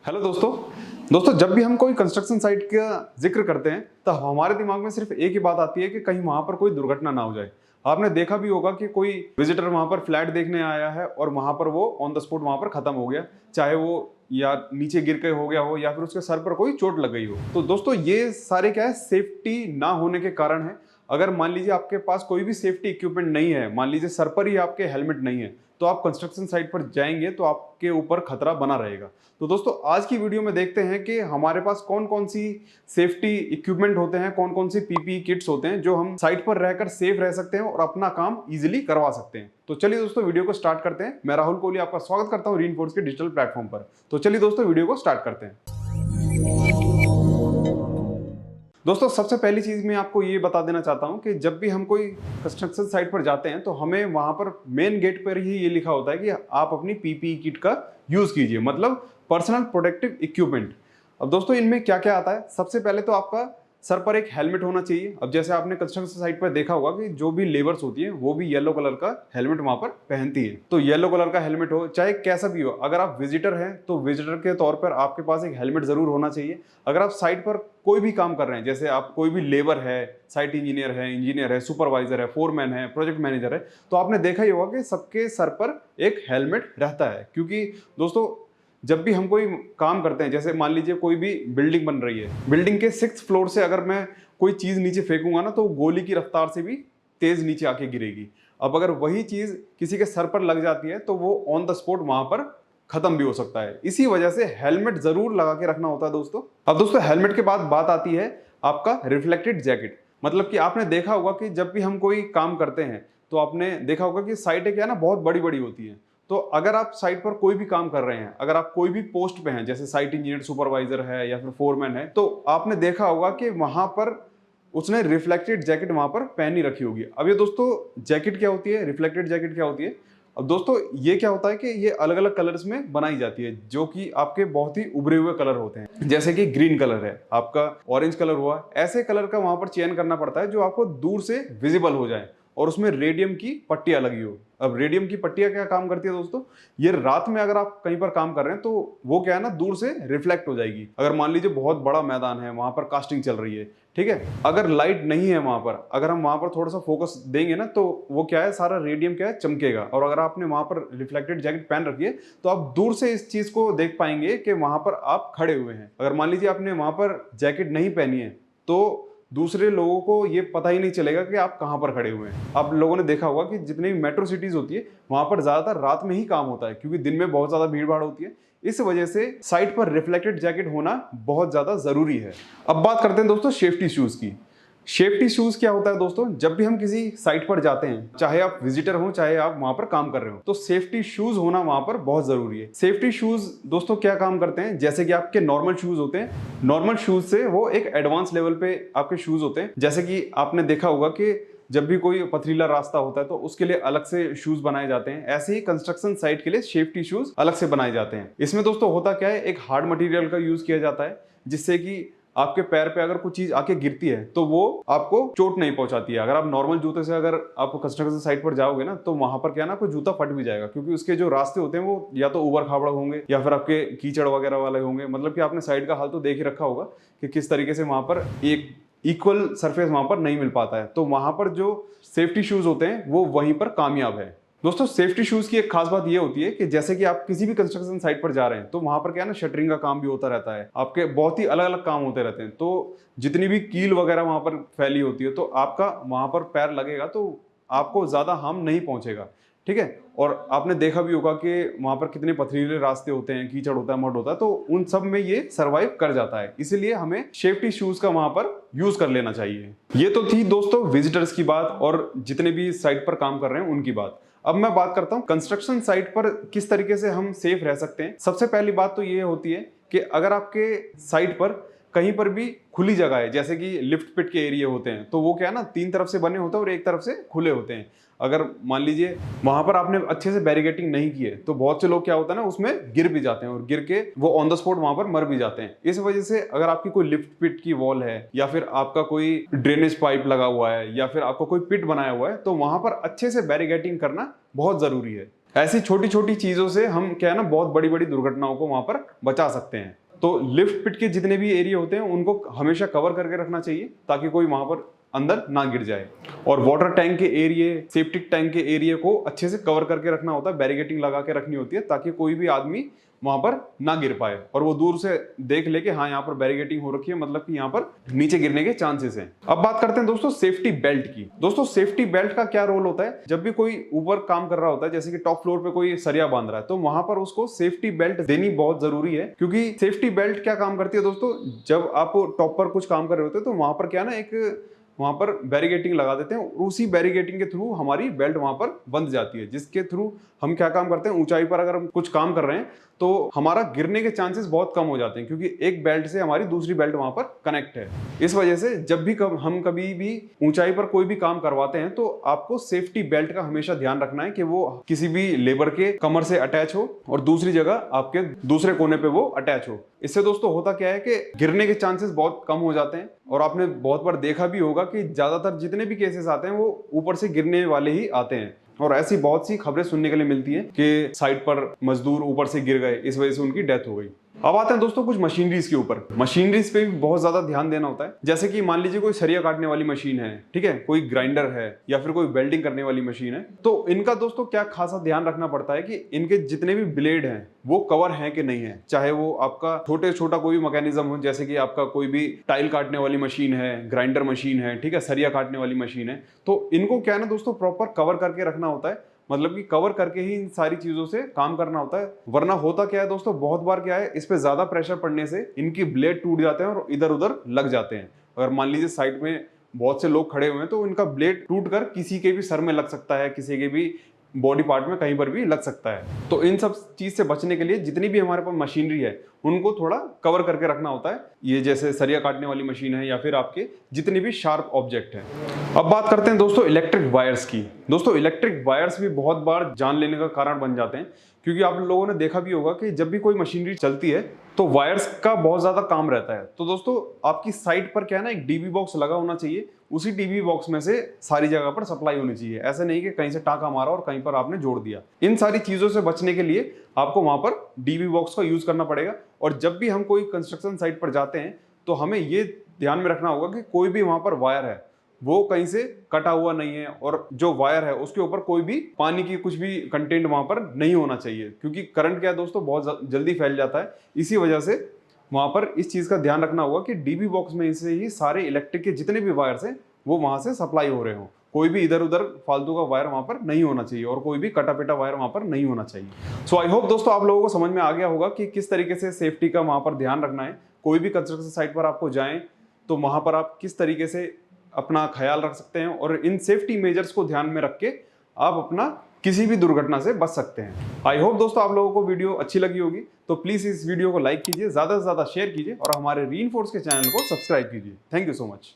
Hello दोस्तों जब भी हम कोई कंस्ट्रक्शन साइट का जिक्र करते हैं तो हमारे दिमाग में सिर्फ एक ही बात आती है कि कहीं वहां पर कोई दुर्घटना ना हो जाए। आपने देखा भी होगा कि कोई विजिटर वहां पर फ्लैट देखने आया है और वहां पर वो ऑन द स्पॉट वहां पर खत्म हो गया, चाहे वो या नीचे गिर के हो गया हो या फिर उसके सर पर कोई चोट लग गई हो। तो दोस्तों ये सारे क्या है, सेफ्टी ना होने के कारण है। अगर मान लीजिए आपके पास कोई भी सेफ्टी इक्विपमेंट नहीं है, मान लीजिए सर पर ही आपके हेलमेट नहीं है, तो आप कंस्ट्रक्शन साइट पर जाएंगे तो आपके ऊपर खतरा बना रहेगा। तो दोस्तों आज की वीडियो में देखते हैं कि हमारे पास कौन कौन सी सेफ्टी इक्विपमेंट होते हैं, कौन कौन सी पीपीई किट्स होते हैं जो हम साइट पर रहकर सेफ रह सकते हैं और अपना काम इजीली करवा सकते हैं। तो चलिए दोस्तों वीडियो को स्टार्ट करते हैं। मैं राहुल कोहली आपका स्वागत करता हूं रीइंफोर्स के डिजिटल प्लेटफॉर्म पर। तो चलिए दोस्तों वीडियो को स्टार्ट करते हैं। दोस्तों सबसे पहली चीज मैं आपको ये बता देना चाहता हूं कि जब भी हम कोई कंस्ट्रक्शन साइट पर जाते हैं तो हमें वहां पर मेन गेट पर ही ये लिखा होता है कि आप अपनी पीपीई किट का यूज कीजिए, मतलब पर्सनल प्रोटेक्टिव इक्विपमेंट। अब दोस्तों इनमें क्या क्या आता है, सबसे पहले तो आपका सर पर एक हेलमेट होना चाहिए। अब जैसे आपने कंस्ट्रक्शन साइट पर देखा होगा कि जो भी लेबर्स होती है वो भी येलो कलर का हेलमेट वहां पर पहनती है। तो येलो कलर का हेलमेट हो चाहे कैसा भी हो, अगर आप विजिटर हैं तो विजिटर के तौर पर आपके पास एक हेलमेट जरूर होना चाहिए। अगर आप साइट पर कोई भी काम कर रहे हैं, जैसे आप कोई भी लेबर है, साइट इंजीनियर है, सुपरवाइजर है, फोरमैन है, प्रोजेक्ट मैनेजर है, तो आपने देखा ही होगा कि सबके सर पर एक हेलमेट रहता है। क्योंकि दोस्तों जब भी हम कोई काम करते हैं, जैसे मान लीजिए कोई भी बिल्डिंग बन रही है, बिल्डिंग के 6th फ्लोर से अगर मैं कोई चीज नीचे फेंकूंगा ना तो गोली की रफ्तार से भी तेज नीचे आके गिरेगी। अब अगर वही चीज किसी के सर पर लग जाती है तो वो ऑन द स्पॉट वहां पर खत्म भी हो सकता है। इसी वजह से हेलमेट जरूर लगा के रखना होता है दोस्तों। अब दोस्तों हेलमेट के बाद बात आती है आपका रिफ्लेक्टेड जैकेट। मतलब कि आपने देखा होगा कि जब भी हम कोई काम करते हैं तो आपने देखा होगा कि साइटें क्या है ना, बहुत बड़ी बड़ी होती है। तो अगर आप साइट पर कोई भी काम कर रहे हैं, अगर आप कोई भी पोस्ट पे हैं, जैसे साइट इंजीनियर, सुपरवाइजर है या फिर फोरमैन है, तो आपने देखा होगा कि वहां पर उसने रिफ्लेक्टेड जैकेट वहां पर पहनी रखी होगी। अब ये दोस्तों जैकेट क्या होती है, रिफ्लेक्टेड जैकेट क्या होती है? अब दोस्तों ये क्या होता है कि ये अलग अलग कलर्स में बनाई जाती है, जो कि आपके बहुत ही उभरे हुए कलर होते हैं। जैसे कि ग्रीन कलर है आपका, ऑरेंज कलर हुआ, ऐसे कलर का वहां पर चयन करना पड़ता है जो आपको दूर से विजिबल हो जाए और उसमें रेडियम की पट्टियां लगी हो। अब रेडियम की पट्टियां क्या काम करती है दोस्तों, ये रात में अगर आप कहीं पर काम कर रहे हैं तो वो क्या है ना, दूर से रिफ्लेक्ट हो जाएगी। अगर मान लीजिए बहुत बड़ा मैदान है, वहां पर कास्टिंग चल रही है, ठीक है, अगर लाइट नहीं है वहां पर, अगर हम वहां पर थोड़ा सा फोकस देंगे ना तो वो क्या है, सारा रेडियम क्या है, चमकेगा। और अगर आपने वहां पर रिफ्लेक्टेड जैकेट पहन रखी है तो आप दूर से इस चीज को देख पाएंगे कि वहां पर आप खड़े हुए हैं। अगर मान लीजिए आपने वहां पर जैकेट नहीं पहनी है तो दूसरे लोगों को ये पता ही नहीं चलेगा कि आप कहां पर खड़े हुए हैं। आप लोगों ने देखा होगा कि जितनी भी मेट्रो सिटीज होती है वहां पर ज्यादातर रात में ही काम होता है, क्योंकि दिन में बहुत ज्यादा भीड़ भाड़ होती है। इस वजह से साइट पर रिफ्लेक्टेड जैकेट होना बहुत ज्यादा जरूरी है। अब बात करते हैं दोस्तों सेफ्टी शूज की। सेफ्टी शूज क्या होता है दोस्तों, जब भी हम किसी साइट पर जाते हैं, चाहे आप विजिटर हो चाहे आप वहां पर काम कर रहे हो, तो सेफ्टी शूज होना वहां पर बहुत जरूरी है। सेफ्टी शूज दोस्तों क्या काम करते हैं, जैसे कि आपके नॉर्मल शूज होते हैं, नॉर्मल शूज से वो एक एडवांस लेवल पे आपके शूज होते हैं। जैसे कि आपने देखा होगा कि जब भी कोई पथरीला रास्ता होता है तो उसके लिए अलग से शूज बनाए जाते हैं, ऐसे ही कंस्ट्रक्शन साइट के लिए सेफ्टी शूज अलग से बनाए जाते हैं। इसमें दोस्तों होता क्या है, एक हार्ड मटेरियल का यूज किया जाता है जिससे कि आपके पैर पे अगर कुछ चीज आके गिरती है तो वो आपको चोट नहीं पहुंचाती है। अगर आप नॉर्मल जूते से अगर आप कंस्ट्रक्शन साइट पर जाओगे ना तो वहां पर क्या ना, कोई जूता फट भी जाएगा, क्योंकि उसके जो रास्ते होते हैं वो या तो उबड़ खाबड़ होंगे या फिर आपके कीचड़ वगैरह वाले होंगे। मतलब कि आपने साइड का हाल तो देख ही रखा होगा कि किस तरीके से वहां पर एक इक्वल सरफेस वहां पर नहीं मिल पाता है। तो वहां पर जो सेफ्टी शूज होते हैं वो वहीं पर कामयाब है। दोस्तों सेफ्टी शूज की एक खास बात ये होती है कि जैसे कि आप किसी भी कंस्ट्रक्शन साइट पर जा रहे हैं तो वहां पर क्या है ना, शटरिंग का काम भी होता रहता है, आपके बहुत ही अलग अलग काम होते रहते हैं। तो जितनी भी कील वगैरह वहां पर फैली होती है तो आपका वहां पर पैर लगेगा तो आपको ज्यादा हार्म नहीं पहुंचेगा, ठीक है। और आपने देखा भी होगा कि वहां पर कितने पथरीले रास्ते होते हैं, कीचड़ होता है, मड होता है, तो उन सब में ये सर्वाइव कर जाता है। इसीलिए हमें सेफ्टी शूज का वहां पर यूज कर लेना चाहिए। ये तो थी दोस्तों विजिटर्स की बात और जितने भी साइट पर काम कर रहे हैं उनकी बात। अब मैं बात करता हूं कंस्ट्रक्शन साइट पर किस तरीके से हम सेफ रह सकते हैं। सबसे पहली बात तो ये होती है कि अगर आपके साइट पर कहीं पर भी खुली जगह है, जैसे कि लिफ्ट पिट के एरिया होते हैं, तो वो क्या है ना, 3 तरफ से बने होते हैं और एक तरफ से खुले होते हैं। अगर मान लीजिए वहां पर आपने अच्छे से बैरिकेटिंग नहीं की है तो बहुत से लोग क्या होता है ना, उसमें गिर भी जाते हैं और गिर के वो ऑन द स्पॉट वहां पर मर भी जाते हैं। इस वजह से अगर आपकी कोई लिफ्ट पिट की वॉल है या फिर आपका कोई ड्रेनेज पाइप लगा हुआ है या फिर आपका कोई पिट बनाया हुआ है तो वहां पर अच्छे से बैरिकेटिंग करना बहुत जरूरी है। ऐसी छोटी छोटी चीजों से हम क्या है ना बहुत बड़ी बड़ी दुर्घटनाओं को वहां पर बचा सकते हैं। तो लिफ्ट पिट के जितने भी एरिया होते हैं उनको हमेशा कवर करके रखना चाहिए ताकि कोई वहां पर अंदर ना गिर जाए। और वाटर टैंक के एरिया, सेप्टिक टैंक के एरिया को अच्छे से कवर करके रखना होता है, बैरिकेटिंग लगा के रखनी होती है ताकि कोई भी आदमी वहां पर ना गिर पाए और वो दूर से देख ले कि हाँ यहाँ पर बैरिकेटिंग हो रखी है, मतलब कि यहाँ पर नीचे गिरने के चांसेस हैं। अब बात करते हैं दोस्तों सेफ्टी बेल्ट की। दोस्तों सेफ्टी बेल्ट का क्या रोल होता है, जब भी कोई ऊपर काम कर रहा होता है, जैसे कि टॉप फ्लोर पे कोई सरिया बांध रहा है, तो वहां पर उसको सेफ्टी बेल्ट देनी बहुत जरूरी है। क्योंकि सेफ्टी बेल्ट क्या काम करती है दोस्तों, जब आप टॉप पर कुछ काम कर रहे होते हैं तो वहां पर क्या ना एक वहां पर बैरिकेटिंग लगा देते हैं, उसी बैरिकेटिंग के थ्रू हमारी बेल्ट वहां पर बंध जाती है, जिसके थ्रू हम क्या काम करते हैं, ऊंचाई पर अगर हम कुछ काम कर रहे हैं तो हमारा गिरने के चांसेस बहुत कम हो जाते हैं, क्योंकि एक बेल्ट से हमारी दूसरी बेल्ट वहां पर कनेक्ट है। इस वजह से जब भी हम कभी भी ऊंचाई पर कोई भी काम करवाते हैं तो आपको सेफ्टी बेल्ट का हमेशा ध्यान रखना है कि वो किसी भी लेबर के कमर से अटैच हो और दूसरी जगह आपके दूसरे कोने पे वो अटैच हो। इससे दोस्तों होता क्या है कि गिरने के चांसेस बहुत कम हो जाते हैं। और आपने बहुत बार देखा भी होगा कि ज्यादातर जितने भी केसेस आते हैं वो ऊपर से गिरने वाले ही आते हैं। और ऐसी बहुत सी खबरें सुनने के लिए मिलती हैं कि साइट पर मजदूर ऊपर से गिर गए, इस वजह से उनकी डेथ हो गई। अब आते हैं दोस्तों कुछ मशीनरीज के ऊपर। मशीनरीज पे भी बहुत ज्यादा ध्यान देना होता है। जैसे कि मान लीजिए कोई सरिया काटने वाली मशीन है, ठीक है, कोई ग्राइंडर है या फिर कोई वेल्डिंग करने वाली मशीन है, तो इनका दोस्तों क्या खासा ध्यान रखना पड़ता है कि इनके जितने भी ब्लेड हैं वो कवर हैं कि नहीं है। चाहे वो आपका छोटा कोई भी मैकेनिज्म हो, जैसे कि आपका कोई भी टाइल काटने वाली मशीन है, ग्राइंडर मशीन है, ठीक है, सरिया काटने वाली मशीन है, तो इनको क्या है ना दोस्तों प्रॉपर कवर करके रखना होता है। मतलब कि कवर करके ही इन सारी चीजों से काम करना होता है। वरना होता क्या है दोस्तों, बहुत बार क्या है, इस पे ज्यादा प्रेशर पड़ने से इनकी ब्लेड टूट जाते हैं और इधर उधर लग जाते हैं। अगर मान लीजिए साइड में बहुत से लोग खड़े हुए हैं तो इनका ब्लेड टूट कर किसी के भी सर में लग सकता है, किसी के भी बॉडी पार्ट में कहीं पर भी लग सकता है। तो इन सब चीज से बचने के लिए जितनी भी हमारे पास मशीनरी है उनको थोड़ा कवर करके रखना होता है। ये जैसे सरिया काटने वाली मशीन है या फिर आपके जितने भी शार्प ऑब्जेक्ट हैं। अब बात करते हैं दोस्तों इलेक्ट्रिक वायर्स की। दोस्तों इलेक्ट्रिक वायर्स भी बहुत बार जान लेने का कारण बन जाते हैं, क्योंकि आप लोगों ने देखा भी होगा कि जब भी कोई मशीनरी चलती है तो वायर्स का बहुत ज्यादा काम रहता है। तो दोस्तों आपकी साइट पर क्या है ना, एक डीबी बॉक्स लगा होना चाहिए, उसी डीबी बॉक्स में से सारी जगह पर सप्लाई होनी चाहिए। ऐसा नहीं कि कहीं से टाँका मारा और कहीं पर आपने जोड़ दिया। इन सारी चीजों से बचने के लिए आपको वहां पर डीबी बॉक्स का यूज करना पड़ेगा। और जब भी हम कोई कंस्ट्रक्शन साइट पर जाते हैं तो हमें ये ध्यान में रखना होगा कि कोई भी वहां पर वायर है वो कहीं से कटा हुआ नहीं है, और जो वायर है उसके ऊपर कोई भी पानी की कुछ भी कंटेंट वहां पर नहीं होना चाहिए, क्योंकि करंट क्या है दोस्तों बहुत जल्दी फैल जाता है। इसी वजह से वहां पर इस चीज का ध्यान रखना होगा कि डीबी बॉक्स में से ही सारे इलेक्ट्रिक के जितने भी वायर्स हैं वो वहां से सप्लाई हो रहे हो। कोई भी इधर उधर फालतू का वायर वहां पर नहीं होना चाहिए और कोई भी कटा पेटा वायर वहां पर नहीं होना चाहिए। सो आई होप दोस्तों आप लोगों को समझ में आ गया होगा कि किस तरीके से सेफ्टी का वहां पर ध्यान रखना है। कोई भी कंस्ट्रक्शन साइट पर आपको जाएं तो वहां पर आप किस तरीके से अपना ख्याल रख सकते हैं और इन सेफ्टी मेजर्स को ध्यान में रख के आप अपना किसी भी दुर्घटना से बच सकते हैं। आई होप दोस्तों आप लोगों को वीडियो अच्छी लगी होगी, तो प्लीज इस वीडियो को लाइक कीजिए, ज्यादा से ज्यादा शेयर कीजिए और हमारे रीइंफोर्स के चैनल को सब्सक्राइब कीजिए। Thank you so much.